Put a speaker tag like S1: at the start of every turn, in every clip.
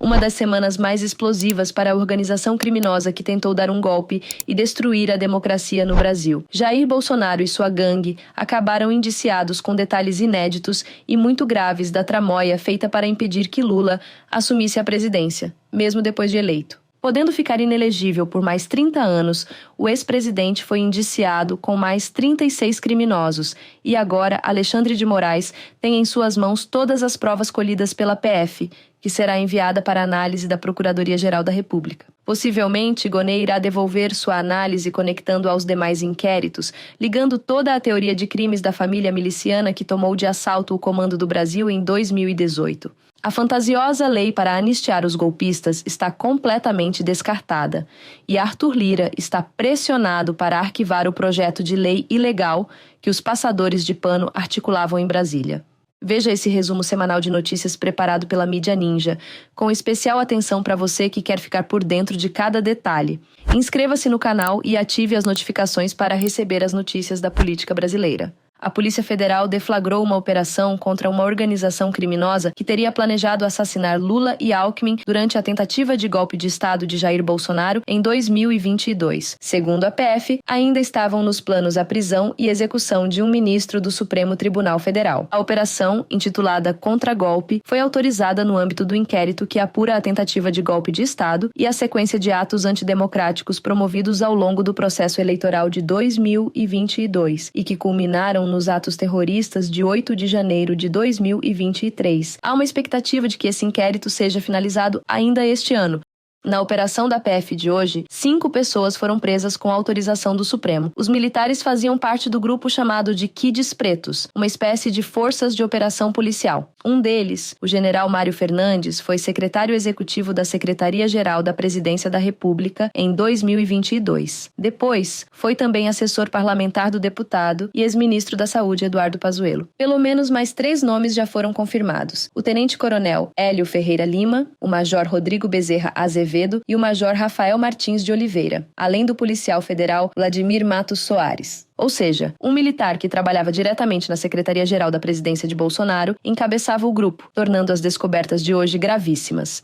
S1: uma das semanas mais explosivas para a organização criminosa que tentou dar um golpe e destruir a democracia no Brasil. Jair Bolsonaro e sua gangue acabaram indiciados com detalhes inéditos e muito graves da tramóia feita para impedir que Lula assumisse a presidência, mesmo depois de eleito. Podendo ficar inelegível por mais 30 anos, o ex-presidente foi indiciado com mais 36 criminosos e agora Alexandre de Moraes tem em suas mãos todas as provas colhidas pela PF, que será enviada para análise da Procuradoria-Geral da República. Possivelmente, Gonê irá devolver sua análise conectando aos demais inquéritos, ligando toda a teoria de crimes da família miliciana que tomou de assalto o comando do Brasil em 2018. A fantasiosa lei para anistiar os golpistas está completamente descartada e Arthur Lira está pressionado para arquivar o projeto de lei ilegal que os passadores de pano articulavam em Brasília. Veja esse resumo semanal de notícias preparado pela Mídia Ninja, com especial atenção para você que quer ficar por dentro de cada detalhe. Inscreva-se no canal e ative as notificações para receber as notícias da política brasileira. A Polícia Federal deflagrou uma operação contra uma organização criminosa que teria planejado assassinar Lula e Alckmin durante a tentativa de golpe de Estado de Jair Bolsonaro em 2022. Segundo a PF, ainda estavam nos planos a prisão e execução de um ministro do Supremo Tribunal Federal. A operação, intitulada Contragolpe, foi autorizada no âmbito do inquérito que apura a tentativa de golpe de Estado e a sequência de atos antidemocráticos promovidos ao longo do processo eleitoral de 2022 e que culminaram nos atos terroristas de 8 de janeiro de 2023. Há uma expectativa de que esse inquérito seja finalizado ainda este ano. Na operação da PF de hoje, 5 pessoas foram presas com autorização do Supremo. Os militares faziam parte do grupo chamado de Kids Pretos, uma espécie de forças de operação policial. Um deles, o general Mário Fernandes, foi secretário executivo da Secretaria-Geral da Presidência da República em 2022. Depois, foi também assessor parlamentar do deputado e ex-ministro da Saúde Eduardo Pazuello. Pelo menos mais 3 nomes já foram confirmados: o tenente-coronel Hélio Ferreira Lima, o major Rodrigo Bezerra Azevedo e o major Rafael Martins de Oliveira, além do policial federal Vladimir Matos Soares. Ou seja, um militar que trabalhava diretamente na Secretaria-Geral da Presidência de Bolsonaro encabeçava o grupo, tornando as descobertas de hoje gravíssimas.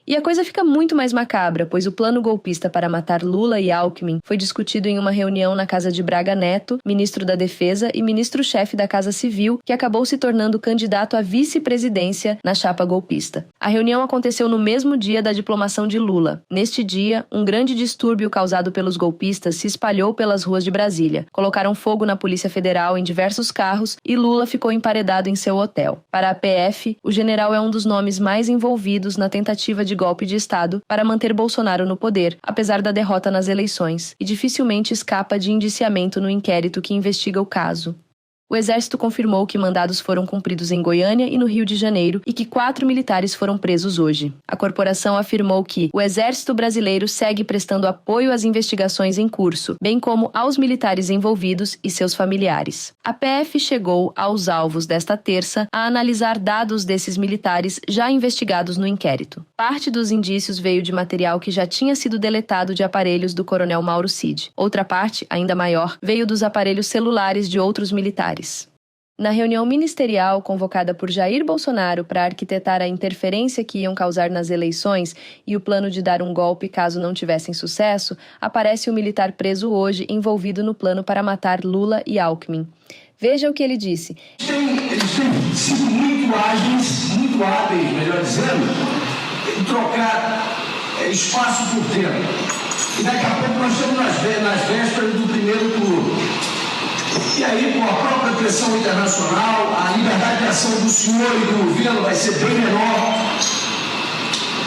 S1: E a coisa fica muito mais macabra, pois o plano golpista para matar Lula e Alckmin foi discutido em uma reunião na casa de Braga Neto, ministro da Defesa e ministro-chefe da Casa Civil, que acabou se tornando candidato à vice-presidência na chapa golpista. A reunião aconteceu no mesmo dia da diplomação de Lula. Neste dia, um grande distúrbio causado pelos golpistas se espalhou pelas ruas de Brasília. Colocaram fogo na Polícia Federal em diversos carros e Lula ficou emparedado em seu hotel. Para a PF, o general é um dos nomes mais envolvidos na tentativa de golpe de Estado para manter Bolsonaro no poder, apesar da derrota nas eleições, e dificilmente escapa de indiciamento no inquérito que investiga o caso. O Exército confirmou que mandados foram cumpridos em Goiânia e no Rio de Janeiro e que 4 militares foram presos hoje. A corporação afirmou que o Exército brasileiro segue prestando apoio às investigações em curso, bem como aos militares envolvidos e seus familiares. A PF chegou aos alvos desta terça a analisar dados desses militares já investigados no inquérito. Parte dos indícios veio de material que já tinha sido deletado de aparelhos do coronel Mauro Cid. Outra parte, ainda maior, veio dos aparelhos celulares de outros militares. Na reunião ministerial convocada por Jair Bolsonaro para arquitetar a interferência que iam causar nas eleições e o plano de dar um golpe caso não tivessem sucesso, aparece o militar preso hoje envolvido no plano para matar Lula e Alckmin. Veja o que ele disse.
S2: Eles têm sido muito ágeis, muito hábeis, melhor dizendo, em trocar espaço por tempo. E daqui a pouco nós estamos nas vésperas do primeiro turno. E aí, com a própria pressão internacional, a liberdade de ação do senhor e do governo vai ser bem menor.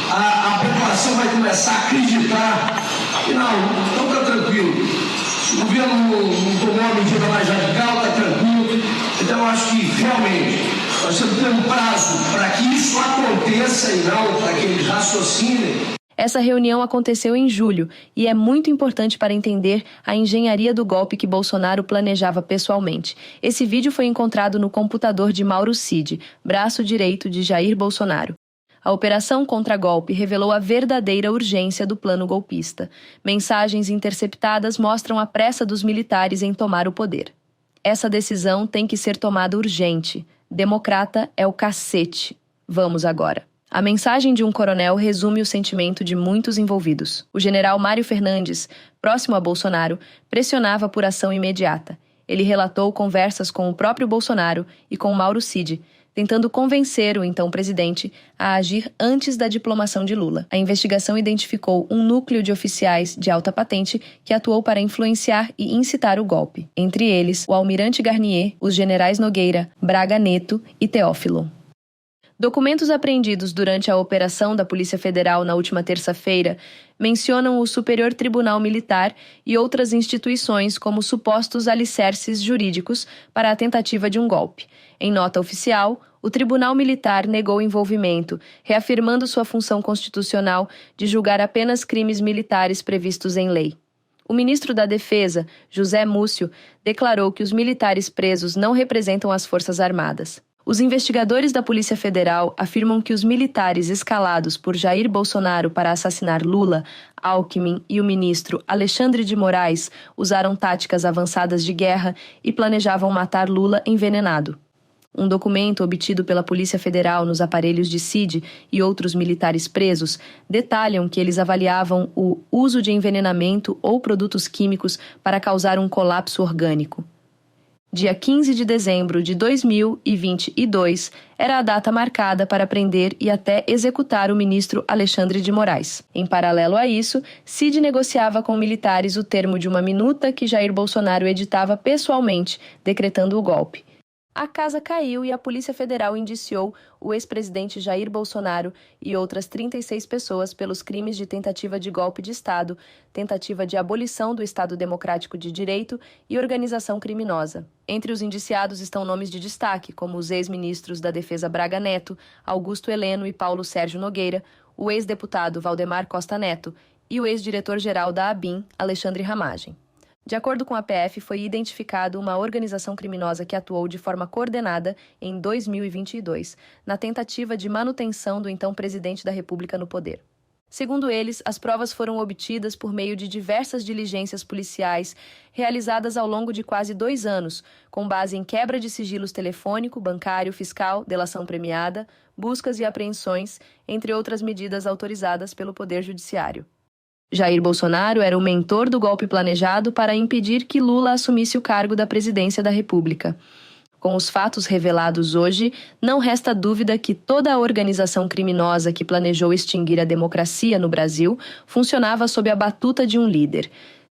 S2: A população vai começar a acreditar que não, então está tranquilo. Se o governo não tomou uma medida mais radical, está tranquilo. Então, eu acho que, realmente, nós temos que ter um prazo para que isso aconteça e não para que eles raciocinem.
S1: Essa reunião aconteceu em julho e é muito importante para entender a engenharia do golpe que Bolsonaro planejava pessoalmente. Esse vídeo foi encontrado no computador de Mauro Cid, braço direito de Jair Bolsonaro. A operação contra-golpe revelou a verdadeira urgência do plano golpista. Mensagens interceptadas mostram a pressa dos militares em tomar o poder. Essa decisão tem que ser tomada urgente. Democrata é o cacete. Vamos agora. A mensagem de um coronel resume o sentimento de muitos envolvidos. O general Mário Fernandes, próximo a Bolsonaro, pressionava por ação imediata. Ele relatou conversas com o próprio Bolsonaro e com Mauro Cid, tentando convencer o então presidente a agir antes da diplomação de Lula. A investigação identificou um núcleo de oficiais de alta patente que atuou para influenciar e incitar o golpe. Entre eles, o almirante Garnier, os generais Nogueira, Braga Neto e Teófilo. Documentos apreendidos durante a operação da Polícia Federal na última terça-feira mencionam o Superior Tribunal Militar e outras instituições como supostos alicerces jurídicos para a tentativa de um golpe. Em nota oficial, o Tribunal Militar negou envolvimento, reafirmando sua função constitucional de julgar apenas crimes militares previstos em lei. O ministro da Defesa, José Múcio, declarou que os militares presos não representam as Forças Armadas. Os investigadores da Polícia Federal afirmam que os militares escalados por Jair Bolsonaro para assassinar Lula, Alckmin e o ministro Alexandre de Moraes usaram táticas avançadas de guerra e planejavam matar Lula envenenado. Um documento obtido pela Polícia Federal nos aparelhos de Cid e outros militares presos detalham que eles avaliavam o uso de envenenamento ou produtos químicos para causar um colapso orgânico. Dia 15 de dezembro de 2022 era a data marcada para prender e até executar o ministro Alexandre de Moraes. Em paralelo a isso, Cid negociava com militares o termo de uma minuta que Jair Bolsonaro editava pessoalmente, decretando o golpe. A casa caiu e a Polícia Federal indiciou o ex-presidente Jair Bolsonaro e outras 36 pessoas pelos crimes de tentativa de golpe de Estado, tentativa de abolição do Estado Democrático de Direito e organização criminosa. Entre os indiciados estão nomes de destaque, como os ex-ministros da Defesa Braga Neto, Augusto Heleno e Paulo Sérgio Nogueira, o ex-deputado Valdemar Costa Neto e o ex-diretor-geral da ABIN, Alexandre Ramagem. De acordo com a PF, foi identificado uma organização criminosa que atuou de forma coordenada em 2022, na tentativa de manutenção do então presidente da República no poder. Segundo eles, as provas foram obtidas por meio de diversas diligências policiais realizadas ao longo de quase 2 anos, com base em quebra de sigilos telefônico, bancário, fiscal, delação premiada, buscas e apreensões, entre outras medidas autorizadas pelo Poder Judiciário. Jair Bolsonaro era o mentor do golpe planejado para impedir que Lula assumisse o cargo da presidência da República. Com os fatos revelados hoje, não resta dúvida que toda a organização criminosa que planejou extinguir a democracia no Brasil funcionava sob a batuta de um líder.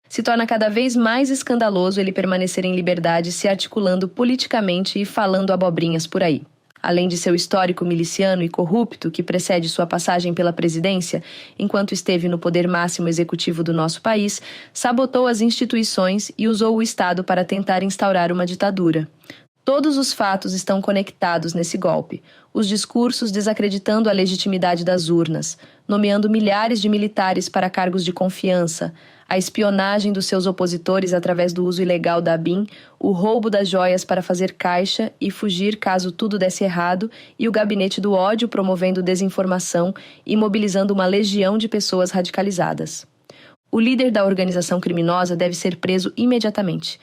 S1: Se torna cada vez mais escandaloso ele permanecer em liberdade se articulando politicamente e falando abobrinhas por aí. Além de seu histórico miliciano e corrupto que precede sua passagem pela presidência, enquanto esteve no poder máximo executivo do nosso país, sabotou as instituições e usou o Estado para tentar instaurar uma ditadura. Todos os fatos estão conectados nesse golpe. Os discursos desacreditando a legitimidade das urnas, nomeando milhares de militares para cargos de confiança, a espionagem dos seus opositores através do uso ilegal da ABIN, o roubo das joias para fazer caixa e fugir caso tudo desse errado, e o gabinete do ódio promovendo desinformação e mobilizando uma legião de pessoas radicalizadas. O líder da organização criminosa deve ser preso imediatamente.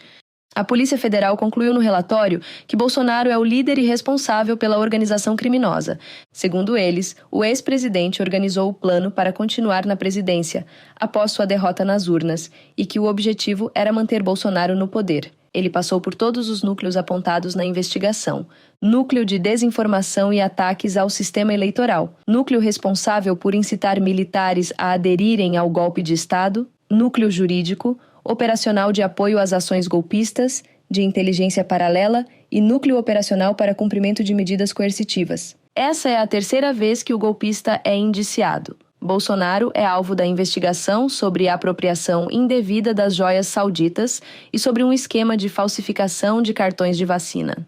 S1: A Polícia Federal concluiu no relatório que Bolsonaro é o líder e responsável pela organização criminosa. Segundo eles, o ex-presidente organizou o plano para continuar na presidência, após sua derrota nas urnas, e que o objetivo era manter Bolsonaro no poder. Ele passou por todos os núcleos apontados na investigação. Núcleo de desinformação e ataques ao sistema eleitoral. Núcleo responsável por incitar militares a aderirem ao golpe de Estado. Núcleo jurídico, operacional de apoio às ações golpistas, de inteligência paralela e núcleo operacional para cumprimento de medidas coercitivas. Essa é a 3ª vez que o golpista é indiciado. Bolsonaro é alvo da investigação sobre a apropriação indevida das joias sauditas e sobre um esquema de falsificação de cartões de vacina.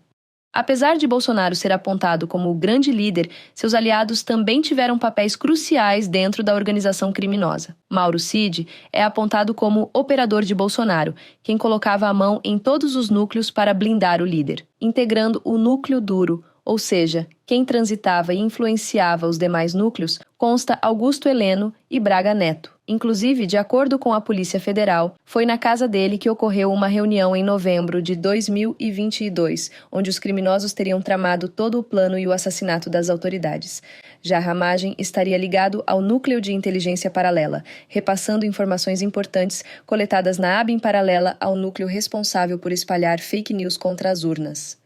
S1: Apesar de Bolsonaro ser apontado como o grande líder, seus aliados também tiveram papéis cruciais dentro da organização criminosa. Mauro Cid é apontado como operador de Bolsonaro, quem colocava a mão em todos os núcleos para blindar o líder, integrando o núcleo duro, ou seja, quem transitava e influenciava os demais núcleos, consta Augusto Heleno e Braga Neto. Inclusive, de acordo com a Polícia Federal, foi na casa dele que ocorreu uma reunião em novembro de 2022, onde os criminosos teriam tramado todo o plano e o assassinato das autoridades. Já Ramagem estaria ligado ao Núcleo de Inteligência Paralela, repassando informações importantes coletadas na ABIN paralela ao núcleo responsável por espalhar fake news contra as urnas.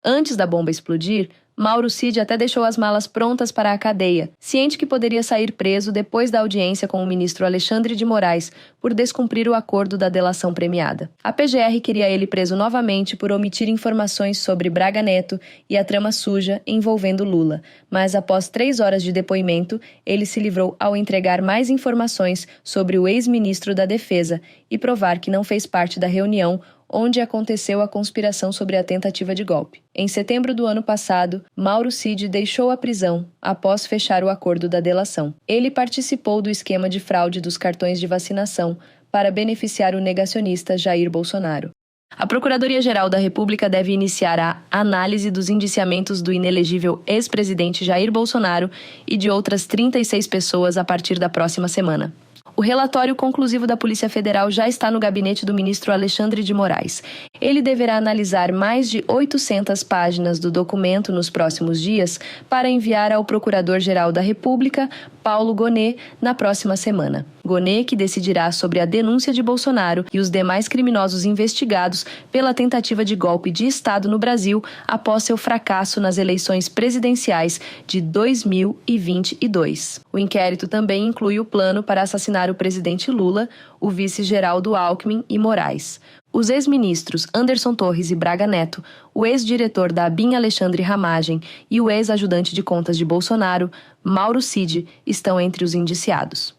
S1: Antes da bomba explodir, Mauro Cid até deixou as malas prontas para a cadeia, ciente que poderia sair preso depois da audiência com o ministro Alexandre de Moraes por descumprir o acordo da delação premiada. A PGR queria ele preso novamente por omitir informações sobre Braga Neto e a trama suja envolvendo Lula, mas após 3 horas de depoimento, ele se livrou ao entregar mais informações sobre o ex-ministro da Defesa e provar que não fez parte da reunião onde aconteceu a conspiração sobre a tentativa de golpe. Em setembro do ano passado, Mauro Cid deixou a prisão após fechar o acordo da delação. Ele participou do esquema de fraude dos cartões de vacinação para beneficiar o negacionista Jair Bolsonaro. A Procuradoria-Geral da República deve iniciar a análise dos indiciamentos do inelegível ex-presidente Jair Bolsonaro e de outras 36 pessoas a partir da próxima semana. O relatório conclusivo da Polícia Federal já está no gabinete do ministro Alexandre de Moraes. Ele deverá analisar mais de 800 páginas do documento nos próximos dias para enviar ao Procurador-Geral da República, Paulo Gonet, na próxima semana. Gonet, que decidirá sobre a denúncia de Bolsonaro e os demais criminosos investigados pela tentativa de golpe de Estado no Brasil após seu fracasso nas eleições presidenciais de 2022. O inquérito também inclui o plano para assassinar o presidente Lula, o vice Geraldo Alckmin e Moraes. Os ex-ministros Anderson Torres e Braga Neto, o ex-diretor da ABIN Alexandre Ramagem e o ex-ajudante de contas de Bolsonaro, Mauro Cid, estão entre os indiciados.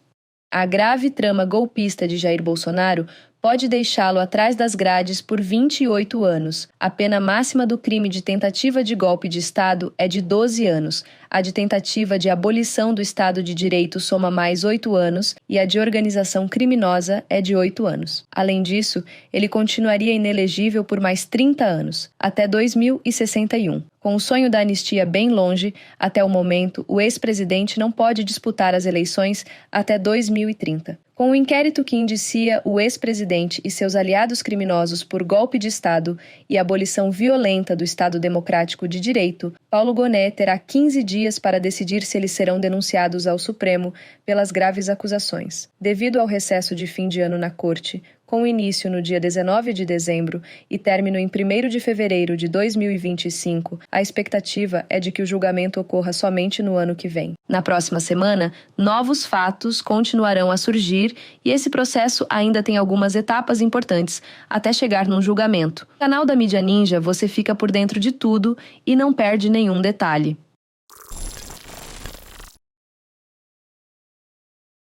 S1: A grave trama golpista de Jair Bolsonaro pode deixá-lo atrás das grades por 28 anos. A pena máxima do crime de tentativa de golpe de Estado é de 12 anos. A de tentativa de abolição do Estado de Direito soma mais 8 anos e a de organização criminosa é de 8 anos. Além disso, ele continuaria inelegível por mais 30 anos, até 2061. Com o sonho da anistia bem longe, até o momento, o ex-presidente não pode disputar as eleições até 2030. Com o inquérito que indicia o ex-presidente e seus aliados criminosos por golpe de Estado e abolição violenta do Estado Democrático de Direito, Paulo Gonet terá 15 dias para decidir se eles serão denunciados ao Supremo pelas graves acusações. Devido ao recesso de fim de ano na Corte, com início no dia 19 de dezembro e término em 1º de fevereiro de 2025, a expectativa é de que o julgamento ocorra somente no ano que vem. Na próxima semana, novos fatos continuarão a surgir e esse processo ainda tem algumas etapas importantes, até chegar num julgamento. No canal da Mídia Ninja você fica por dentro de tudo e não perde nenhum detalhe.